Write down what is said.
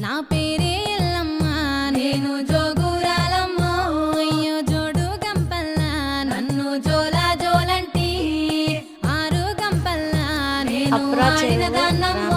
నా పేరే ఎల్లమ్మ నేను జోగురాలమ్మో అయ్యో జోడు గంపల్లా నన్ను జోలా జోలంటి ఆరు గంపల్లా నేను ఆడిన దాన్నమ్మో